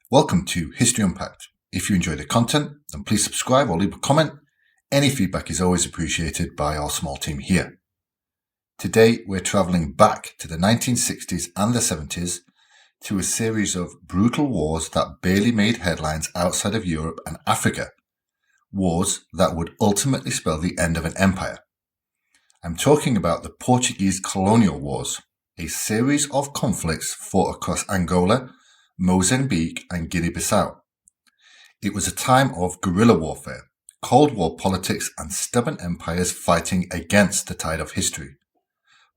Welcome to History Unpacked. If you enjoy the content, then please subscribe or leave a comment. Any feedback is always appreciated by our small team here. Today, we're travelling back to the 1960s and the 70s to a series of brutal wars that barely made headlines outside of Europe and Africa. Wars that would ultimately spell the end of an empire. I'm talking about the Portuguese Colonial Wars, a series of conflicts fought across Angola, Mozambique and Guinea-Bissau. It was a time of guerrilla warfare, Cold War politics and stubborn empires fighting against the tide of history.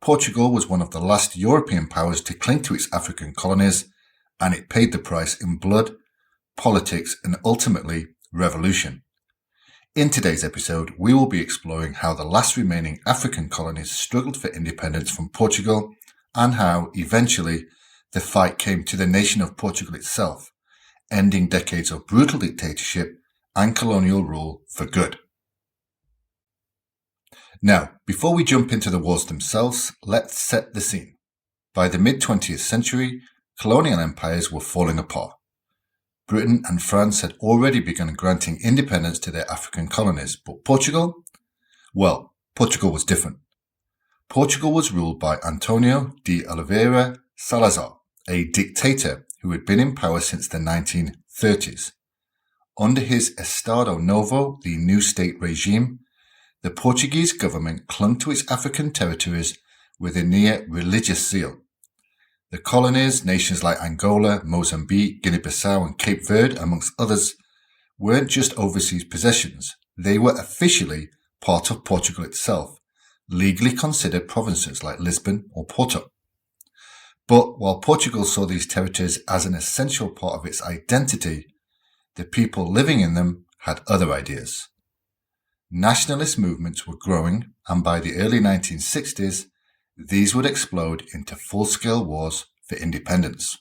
Portugal was one of the last European powers to cling to its African colonies, and it paid the price in blood, politics and ultimately revolution. In today's episode, we will be exploring how the last remaining African colonies struggled for independence from Portugal and how, eventually, the fight came to the nation of Portugal itself, ending decades of brutal dictatorship and colonial rule for good. Now, before we jump into the wars themselves, let's set the scene. By the mid-20th century, colonial empires were falling apart. Britain and France had already begun granting independence to their African colonies, but Portugal was different. Portugal was ruled by António de Oliveira Salazar, a dictator who had been in power since the 1930s. Under his Estado Novo, the new state regime, the Portuguese government clung to its African territories with a near religious zeal. The colonies, nations like Angola, Mozambique, Guinea-Bissau and Cape Verde, amongst others, weren't just overseas possessions. They were officially part of Portugal itself, legally considered provinces like Lisbon or Porto. But while Portugal saw these territories as an essential part of its identity, the people living in them had other ideas. Nationalist movements were growing, and by the early 1960s, these would explode into full-scale wars for independence.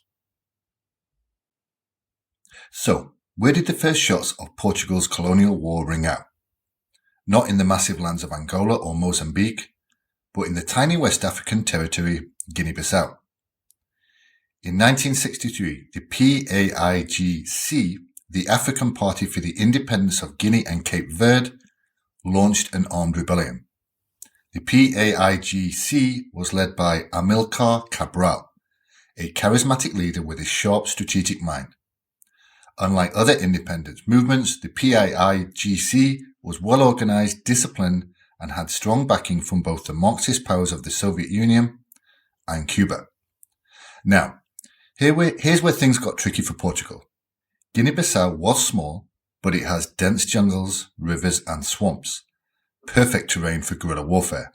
So, where did the first shots of Portugal's colonial war ring out? Not in the massive lands of Angola or Mozambique, but in the tiny West African territory, Guinea-Bissau. In 1963, the PAIGC, the African Party for the Independence of Guinea and Cape Verde, launched an armed rebellion. The PAIGC was led by Amilcar Cabral, a charismatic leader with a sharp strategic mind. Unlike other independence movements, the PAIGC was well organized, disciplined, and had strong backing from both the Marxist powers of the Soviet Union and Cuba. Now, here's where things got tricky for Portugal. Guinea-Bissau was small, but it has dense jungles, rivers, and swamps. Perfect terrain for guerrilla warfare.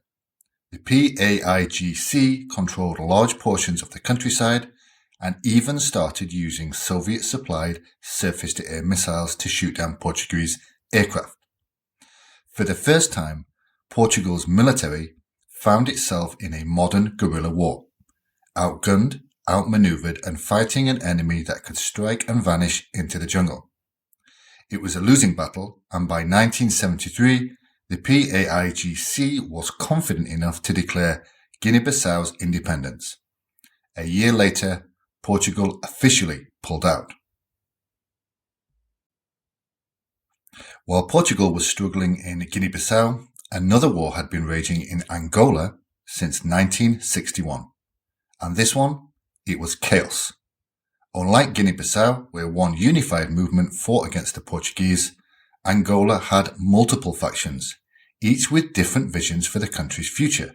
The PAIGC controlled large portions of the countryside and even started using Soviet-supplied surface-to-air missiles to shoot down Portuguese aircraft. For the first time, Portugal's military found itself in a modern guerrilla war, outgunned, outmaneuvered, and fighting an enemy that could strike and vanish into the jungle. It was a losing battle, and by 1973, the PAIGC was confident enough to declare Guinea-Bissau's independence. A year later, Portugal officially pulled out. While Portugal was struggling in Guinea-Bissau, another war had been raging in Angola since 1961. And this one, it was chaos. Unlike Guinea-Bissau, where one unified movement fought against the Portuguese, Angola had multiple factions, each with different visions for the country's future.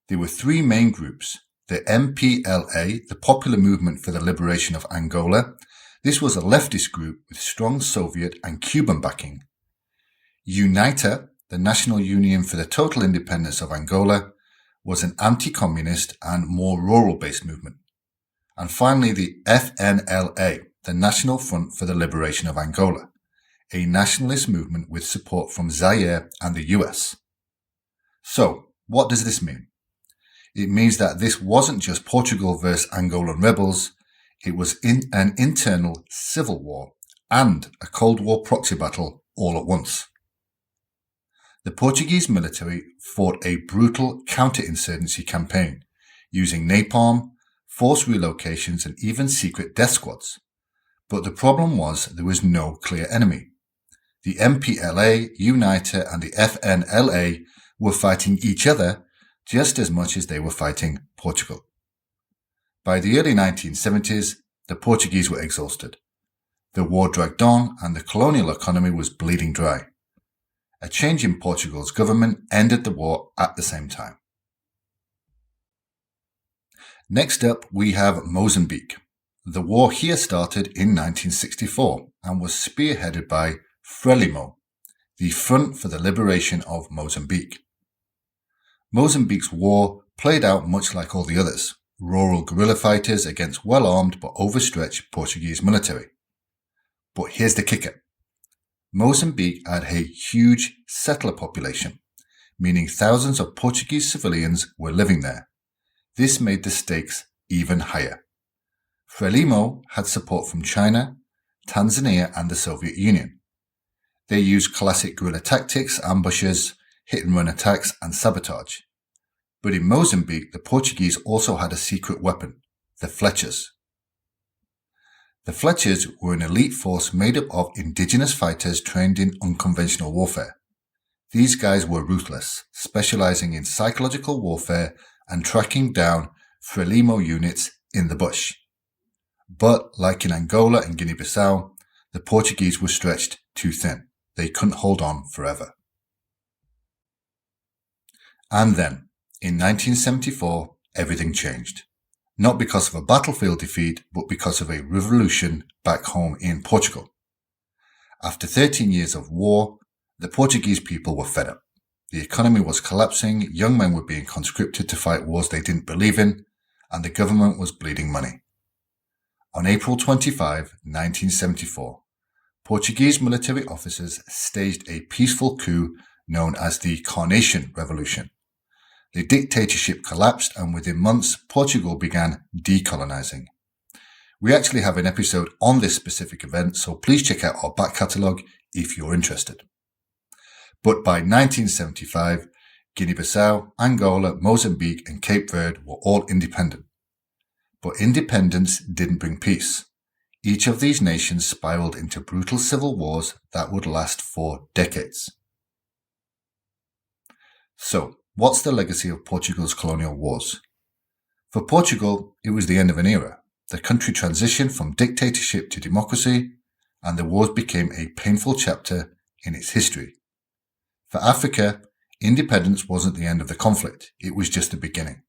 There were three main groups: the MPLA, the Popular Movement for the Liberation of Angola. This was a leftist group with strong Soviet and Cuban backing. UNITA, the National Union for the Total Independence of Angola, was an anti-communist and more rural-based movement. And finally, the FNLA, the National Front for the Liberation of Angola, a nationalist movement with support from Zaire and the US. So, what does this mean? It means that this wasn't just Portugal versus Angolan rebels, it was an internal civil war and a Cold War proxy battle all at once. The Portuguese military fought a brutal counterinsurgency campaign, using napalm, forced relocations and even secret death squads. But the problem was there was no clear enemy. The MPLA, UNITA and the FNLA were fighting each other just as much as they were fighting Portugal. By the early 1970s, the Portuguese were exhausted. The war dragged on and the colonial economy was bleeding dry. A change in Portugal's government ended the war at the same time. Next up, we have Mozambique. The war here started in 1964 and was spearheaded by Frelimo, the Front for the Liberation of Mozambique. Mozambique's war played out much like all the others, rural guerrilla fighters against well-armed but overstretched Portuguese military. But here's the kicker. Mozambique had a huge settler population, meaning thousands of Portuguese civilians were living there. This made the stakes even higher. Frelimo had support from China, Tanzania and the Soviet Union. They used classic guerrilla tactics, ambushes, hit-and-run attacks and sabotage. But in Mozambique, the Portuguese also had a secret weapon, the Fletchers. The Fletchers were an elite force made up of indigenous fighters trained in unconventional warfare. These guys were ruthless, specializing in psychological warfare and tracking down Frelimo units in the bush. But, like in Angola and Guinea-Bissau, the Portuguese were stretched too thin. They couldn't hold on forever. And then, in 1974, everything changed. Not because of a battlefield defeat, but because of a revolution back home in Portugal. After 13 years of war, the Portuguese people were fed up. The economy was collapsing, young men were being conscripted to fight wars they didn't believe in, and the government was bleeding money. On April 25, 1974, Portuguese military officers staged a peaceful coup known as the Carnation Revolution. The dictatorship collapsed and within months, Portugal began decolonizing. We actually have an episode on this specific event, so please check out our back catalogue if you're interested. But by 1975, Guinea-Bissau, Angola, Mozambique and Cape Verde were all independent. But independence didn't bring peace. Each of these nations spiraled into brutal civil wars that would last for decades. So, what's the legacy of Portugal's colonial wars? For Portugal, it was the end of an era. The country transitioned from dictatorship to democracy, and the wars became a painful chapter in its history. For Africa, independence wasn't the end of the conflict, it was just the beginning.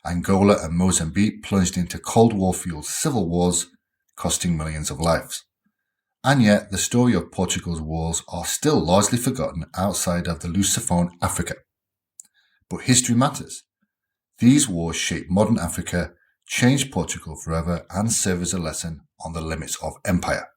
Angola and Mozambique plunged into Cold War-fueled civil wars, costing millions of lives. And yet, the story of Portugal's wars are still largely forgotten outside of the Lusophone Africa. But history matters. These wars shaped modern Africa, changed Portugal forever, and serve as a lesson on the limits of empire.